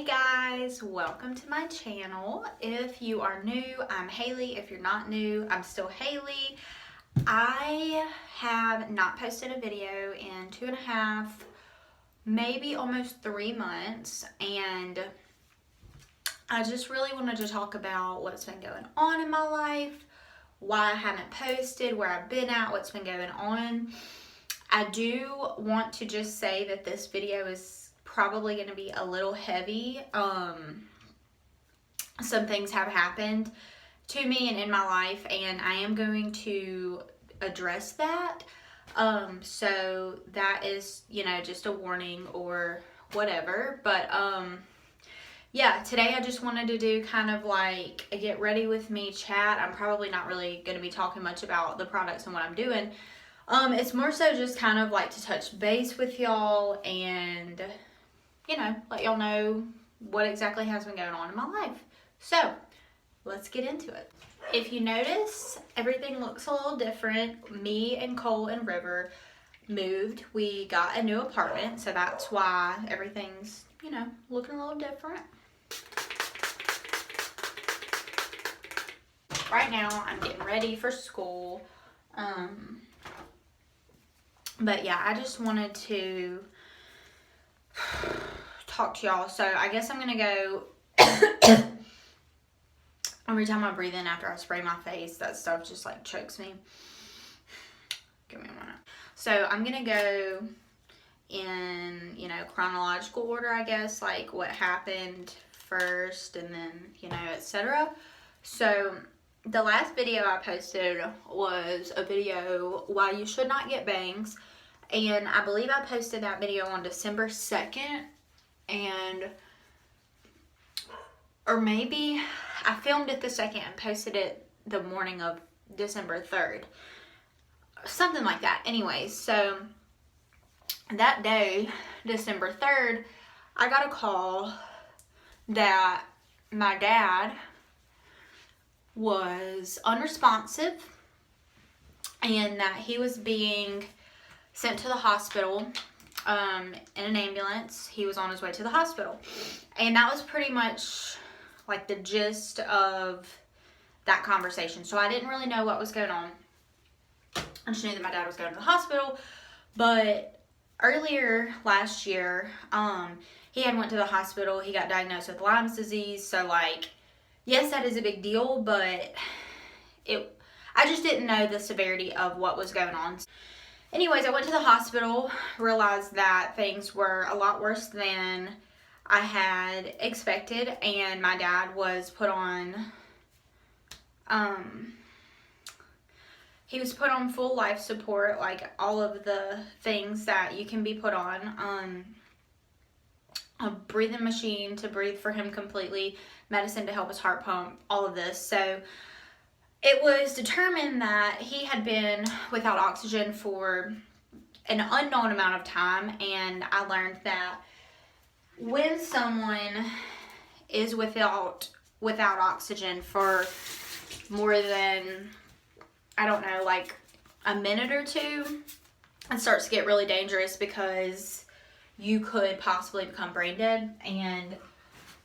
guys, welcome to my channel. If you are new, I'm Hailey. If you're not new, I'm still Hailey. I have not posted a video in 2.5, maybe almost 3 months, and I just really wanted to talk about what's been going on in my life, why I haven't posted, where I've been at, what's been going on. I do want to just say that this video is probably going to be a little heavy. Some things have happened to me and in my life, and I am going to address that. So that is, just a warning or whatever. But yeah, today I just wanted to do kind of like a get ready with me chat. I'm probably not really going to be talking much about the products and what I'm doing. It's more so just kind of like to touch base with y'all and, let y'all know what exactly has been going on in my life. So, let's get into it. If you notice, everything looks a little different. Me and Cole and River moved. We got a new apartment, so that's why everything's, looking a little different. Right now, I'm getting ready for school. But yeah, I just wanted to talk to y'all. So I guess I'm gonna go every time I breathe in after I spray my face, that stuff just like chokes me. Give me a minute. So I'm gonna go in, chronological order, I guess, like what happened first and then, etc. So the last video I posted was a video why you should not get bangs, and I believe I posted that video on December 2nd, or maybe I filmed it the 2nd and posted it the morning of December 3rd, something like that. Anyways, so that day, December 3rd, I got a call that my dad was unresponsive and that he was being sent to the hospital in an ambulance. He was on his way to the hospital, and that was pretty much like the gist of that conversation. So I didn't really know what was going on. I just knew that my dad was going to the hospital. But earlier last year, he had went to the hospital. He got diagnosed with Lyme's disease. So like, yes, that is a big deal, but I just didn't know the severity of what was going on. Anyways, I went to the hospital, realized that things were a lot worse than I had expected, and my dad was put on, he was put on full life support, like all of the things that you can be put on, a breathing machine to breathe for him completely, medicine to help his heart pump, all of this. So it was determined that he had been without oxygen for an unknown amount of time, and I learned that when someone is without oxygen for more than, I don't know, like a minute or two, it starts to get really dangerous because you could possibly become brain dead. And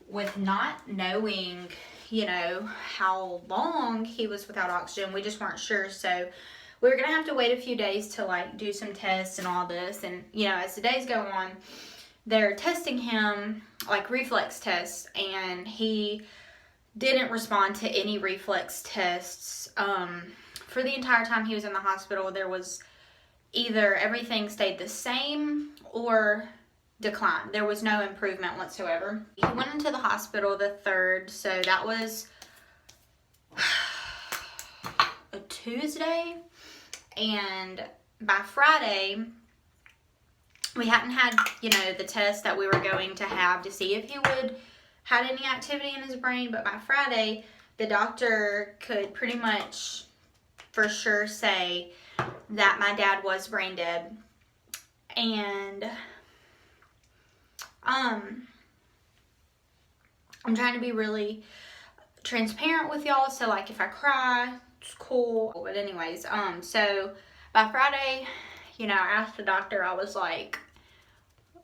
with not knowing, how long he was without oxygen, we just weren't sure. So we were going to have to wait a few days to like do some tests and all this. And, as the days go on, they're testing him, like reflex tests, and he didn't respond to any reflex tests. For the entire time he was in the hospital, there was either everything stayed the same or decline. There was no improvement whatsoever. He went into the hospital the 3rd, so that was a Tuesday, and by Friday we hadn't had, the test that we were going to have to see if he would had any activity in his brain, but by Friday the doctor could pretty much for sure say that my dad was brain dead. And I'm trying to be really transparent with y'all, so like if I cry, it's cool. But anyways, so by Friday, I asked the doctor, I was like,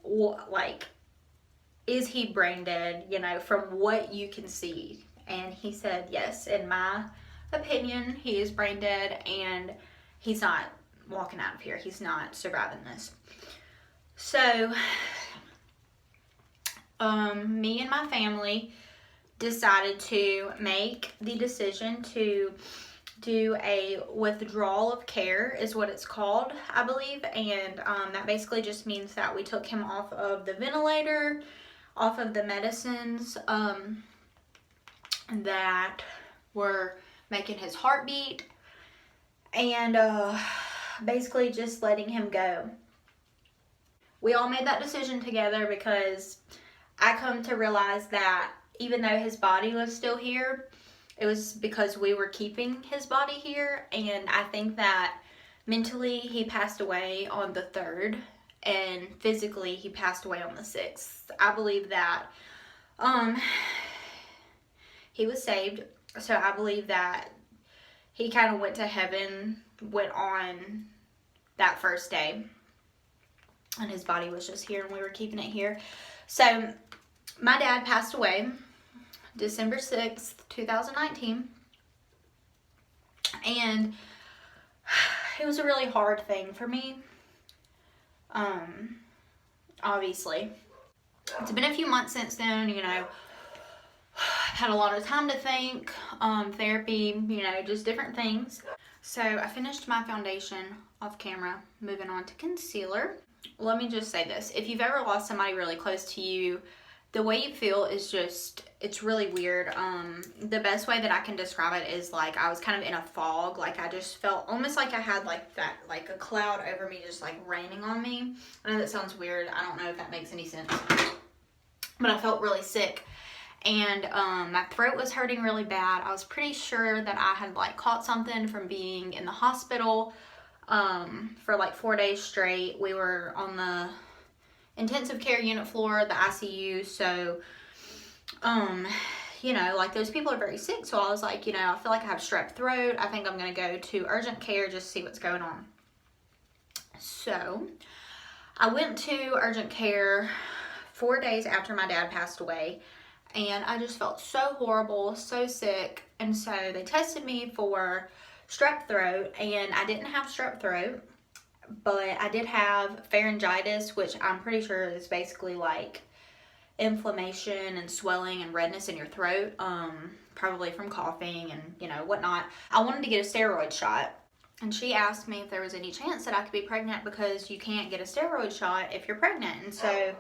what, like, is he brain dead, you know, from what you can see? And he said, yes, in my opinion, he is brain dead and he's not walking out of here. He's not surviving this. So, me and my family decided to make the decision to do a withdrawal of care, is what it's called, I believe. And that basically just means that we took him off of the ventilator, off of the medicines that were making his heart beat, and basically just letting him go. We all made that decision together because I come to realize that even though his body was still here, it was because we were keeping his body here. And I think that mentally he passed away on the 3rd and physically he passed away on the 6th. I believe that he was saved. So I believe that he kind of went to heaven, went on that first day, and his body was just here and we were keeping it here. So my dad passed away December 6th, 2019. And it was a really hard thing for me. Obviously. It's been a few months since then, you know. Had a lot of time to think, therapy, you know, just different things. So I finished my foundation off camera, moving on to concealer. Let me just say this. If you've ever lost somebody really close to you, the way you feel is just, it's really weird. The best way that I can describe it is like I was kind of in a fog. Like I just felt almost like I had like that, like a cloud over me just like raining on me. I know that sounds weird. I don't know if that makes any sense. But I felt really sick. And my throat was hurting really bad. I was pretty sure that I had like caught something from being in the hospital for like 4 days straight. We were on the intensive care unit floor, the ICU. So, you know, like those people are very sick. So I was like, you know, I feel like I have strep throat. I think I'm going to go to urgent care just to see what's going on. So I went to urgent care 4 days after my dad passed away. And I just felt so horrible, so sick. And so they tested me for strep throat, and I didn't have strep throat, but I did have pharyngitis, which I'm pretty sure is basically like inflammation and swelling and redness in your throat, probably from coughing and, you know, whatnot. I wanted to get a steroid shot, and she asked me if there was any chance that I could be pregnant because you can't get a steroid shot if you're pregnant. And so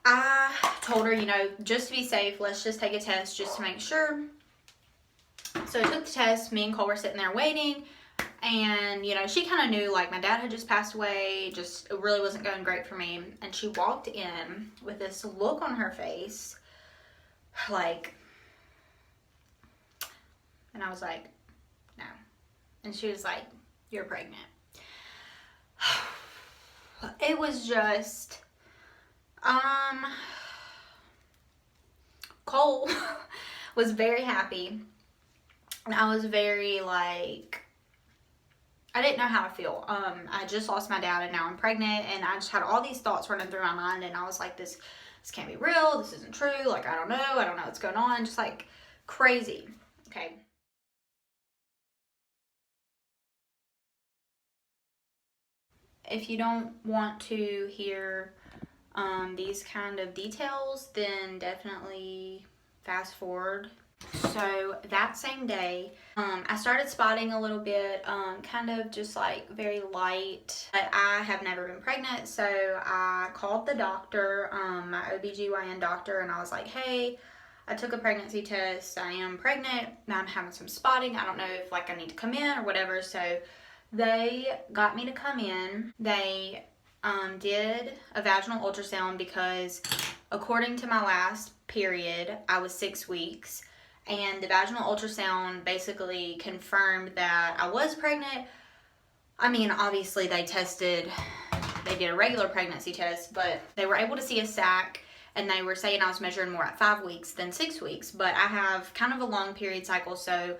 I told her, you know, just to be safe, let's just take a test just to make sure. So I took the test. Me and Cole were sitting there waiting. And, you know, she kind of knew, like, my dad had just passed away. Just, it really wasn't going great for me. And she walked in with this look on her face, like, and I was like, no. And she was like, you're pregnant. It was just... Cole was very happy, and I was very like, I didn't know how to feel. I just lost my dad and now I'm pregnant, and I just had all these thoughts running through my mind, and I was like, this can't be real, this isn't true, like I don't know what's going on, just like crazy. Okay. If you don't want to hear these kind of details, then definitely fast forward. So that same day, I started spotting a little bit, kind of just like very light, but I have never been pregnant. So I called the doctor, my OBGYN doctor, and I was like, hey, I took a pregnancy test, I am pregnant, I'm having some spotting, I don't know if like I need to come in or whatever. So they got me to come in. They did a vaginal ultrasound because according to my last period, I was 6 weeks, and the vaginal ultrasound basically confirmed that I was pregnant. I mean, obviously they did a regular pregnancy test, but they were able to see a sac, and they were saying I was measuring more at 5 weeks than 6 weeks, but I have kind of a long period cycle, so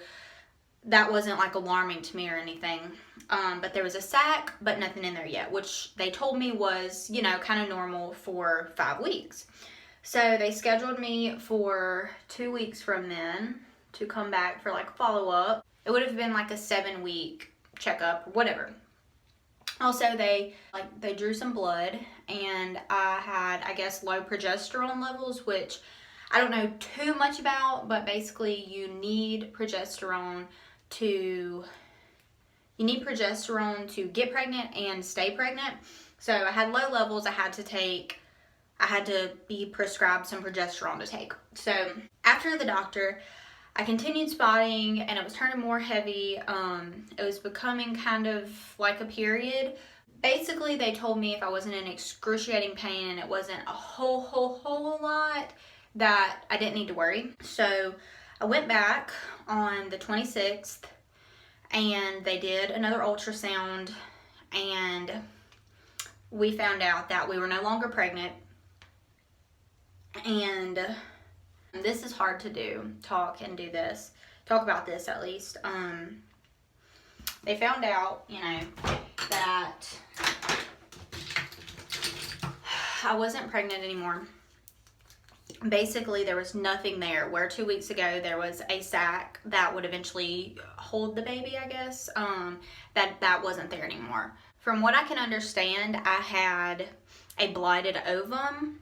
that wasn't like alarming to me or anything. But there was a sac, but nothing in there yet, which they told me was, you know, kind of normal for 5 weeks. So they scheduled me for 2 weeks from then to come back for like follow-up. It would have been like a 7-week checkup, whatever. Also, they drew some blood, and I had, I guess, low progesterone levels, which I don't know too much about, but basically you need progesterone to get pregnant and stay pregnant. So I had low levels. I had to be prescribed some progesterone to take. So after the doctor, I continued spotting, and it was turning more heavy. It was becoming kind of like a period. Basically, they told me if I wasn't in excruciating pain and it wasn't a whole lot, that I didn't need to worry. So I went back on the 26th, and they did another ultrasound, and we found out that we were no longer pregnant. And this is hard to do, talk about this at least. They found out, you know, that I wasn't pregnant anymore. Basically, there was nothing there, where 2 weeks ago there was a sac that would eventually hold the baby, I guess. That wasn't there anymore. From what I can understand, I had a blighted ovum,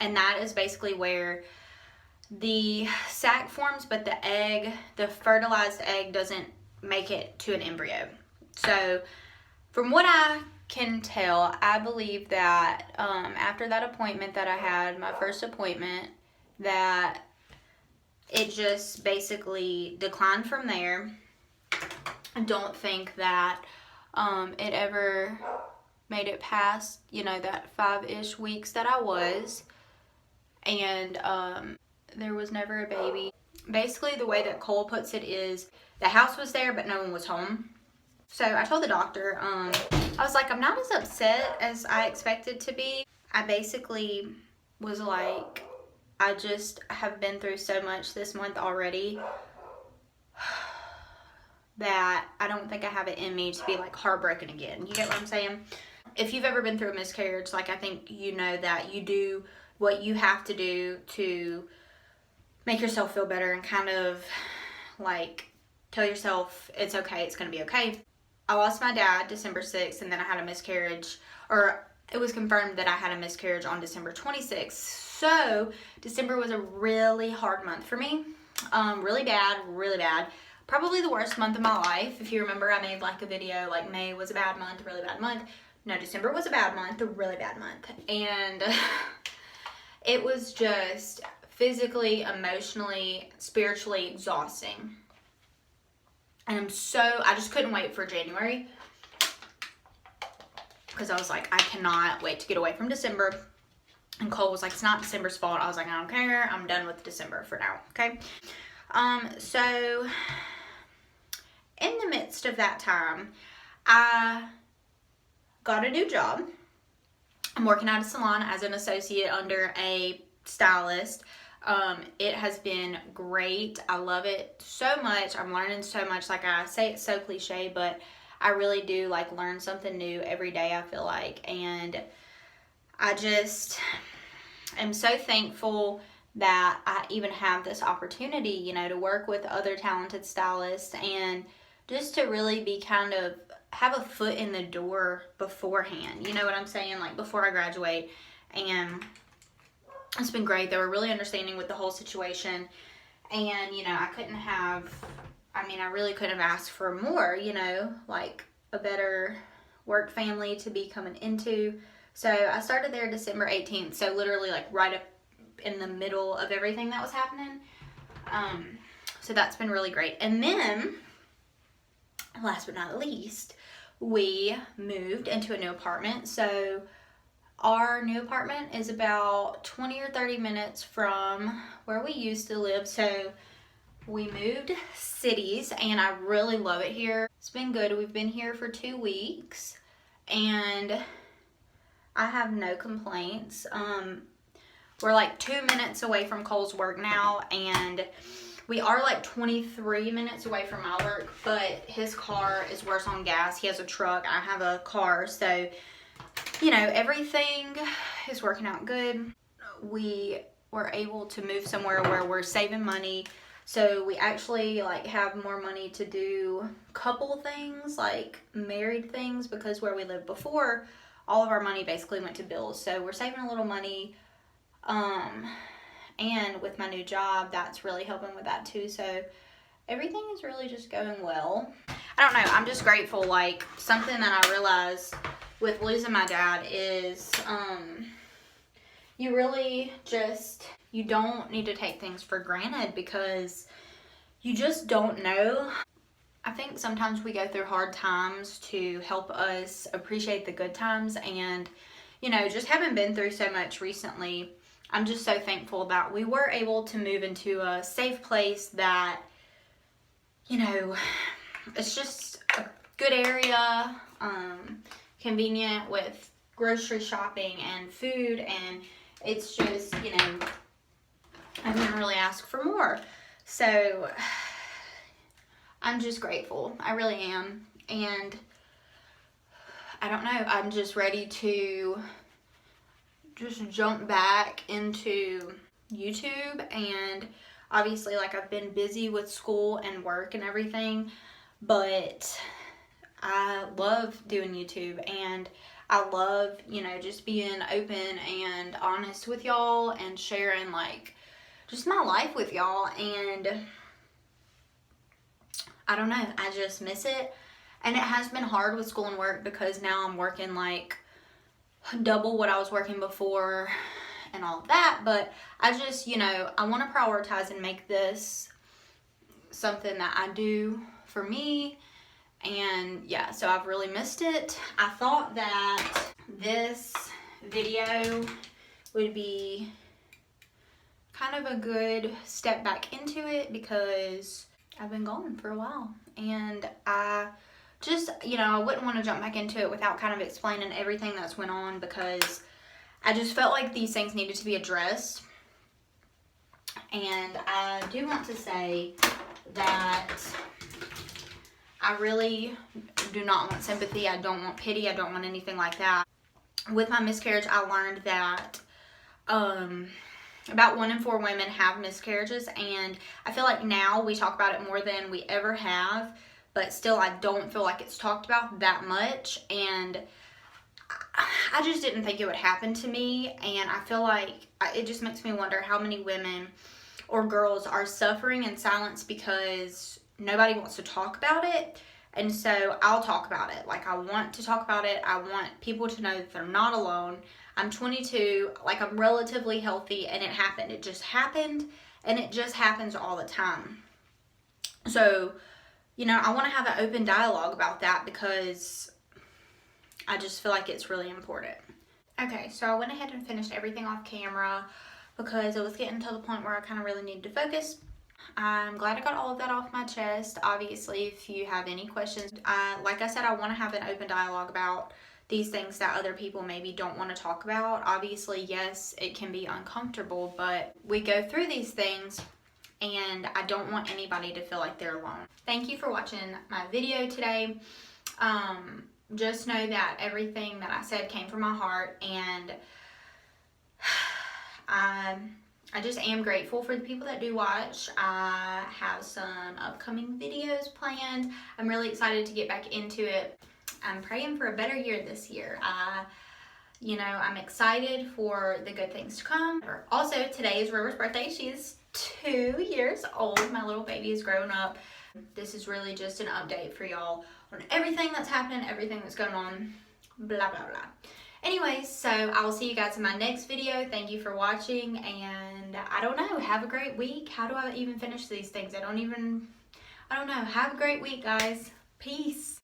and that is basically where the sac forms, but the fertilized egg doesn't make it to an embryo. So from what I can tell, I believe that after that appointment that I had, my first appointment, that it just basically declined from there. I don't think that it ever made it past, you know, that 5-ish weeks that I was. And there was never a baby. Basically, the way that Cole puts it is, the house was there, but no one was home. So I told the doctor, I was like, I'm not as upset as I expected to be. I basically was like, I just have been through so much this month already that I don't think I have it in me to be like heartbroken again. You get what I'm saying? If you've ever been through a miscarriage, like, I think you know that you do what you have to do to make yourself feel better and kind of like tell yourself it's okay, it's gonna be okay. I lost my dad December 6th, and then I had a miscarriage, or it was confirmed that I had a miscarriage on December 26th. So December was a really hard month for me. Really bad. Probably the worst month of my life. If you remember, I made like a video like May was a bad month, a really bad month. No, December was a bad month, a really bad month. And it was just physically, emotionally, spiritually exhausting. And I just couldn't wait for January, because I was like, I cannot wait to get away from December. And Cole was like, it's not December's fault. I was like, I don't care. I'm done with December for now. Okay. So in the midst of that time, I got a new job. I'm working at a salon as an associate under a stylist. It has been great. I love it so much. I'm learning so much. Like I say, it's so cliche, but I really do like learn something new every day, I feel like. And I just am so thankful that I even have this opportunity, you know, to work with other talented stylists, and just to really be kind of have a foot in the door beforehand. You know what I'm saying? Like before I graduate. And it's been great. They were really understanding with the whole situation. And, you know, I really couldn't have asked for more, you know, like a better work family to be coming into. So I started there December 18th. So literally like right up in the middle of everything that was happening. So that's been really great. And then, last but not least, we moved into a new apartment. So our new apartment is about 20 or 30 minutes from where we used to live. So we moved cities, and I really love it here. It's been good. We've been here for 2 weeks, and I have no complaints. We're like 2 minutes away from Cole's work now, and We are like 23 minutes away from my work, but his car is worse on gas. He has a truck, I have a car, so, you know, everything is working out good. We were able to move somewhere where we're saving money, so we actually like have more money to do a couple things, like married things, because where we lived before, all of our money basically went to bills. So we're saving a little money, and with my new job, that's really helping with that too. So everything is really just going well. I don't know, I'm just grateful. Like, something that I realized with losing my dad is you really just, you don't need to take things for granted, because you just don't know. I think sometimes we go through hard times to help us appreciate the good times, and, you know, just having been through so much recently, I'm just so thankful that we were able to move into a safe place that, you know, it's just a good area, convenient with grocery shopping and food, and it's just, you know, I didn't really ask for more. So I'm just grateful. I really am. And I don't know, I'm just ready to just jump back into YouTube. And obviously, like, I've been busy with school and work and everything, but I love doing YouTube, and I love, you know, just being open and honest with y'all and sharing, like, just my life with y'all. And I don't know, I just miss it. And it has been hard with school and work, because now I'm working like double what I was working before and all of that. But I just, you know, I want to prioritize and make this something that I do for me. And yeah, so I've really missed it. I thought that this video would be kind of a good step back into it, because I've been gone for a while, and I just, you know, I wouldn't want to jump back into it without kind of explaining everything that's went on, because I just felt like these things needed to be addressed. And I do want to say that I really do not want sympathy. I don't want pity. I don't want anything like that. With my miscarriage, I learned that about 1 in 4 women have miscarriages, and I feel like now we talk about it more than we ever have, but still I don't feel like it's talked about that much. And I just didn't think it would happen to me, and I feel like it just makes me wonder how many women or girls are suffering in silence because nobody wants to talk about it. And so I'll talk about it. Like, I want to talk about it. I want people to know that they're not alone. I'm 22, like, I'm relatively healthy, and it happened. It just happened, and it just happens all the time. So, you know, I want to have an open dialogue about that, because I just feel like it's really important. Okay, so I went ahead and finished everything off camera, because it was getting to the point where I kind of really needed to focus. I'm glad I got all of that off my chest. Obviously, if you have any questions, like I said, I want to have an open dialogue about these things that other people maybe don't want to talk about. Obviously, yes, it can be uncomfortable, but we go through these things, and I don't want anybody to feel like they're alone. Thank you for watching my video today. Just know that everything that I said came from my heart, and I just am grateful for the people that do watch. I have some upcoming videos planned. I'm really excited to get back into it. I'm praying for a better year this year. You know, I'm excited for the good things to come. Also, today is River's birthday. She's 2 years old. My little baby is grown up. This is really just an update for y'all on everything that's happening, everything that's going on, blah, blah, blah. Anyways, so I will see you guys in my next video. Thank you for watching, and I don't know, have a great week. How do I even finish these things? I don't know. Have a great week, guys. Peace.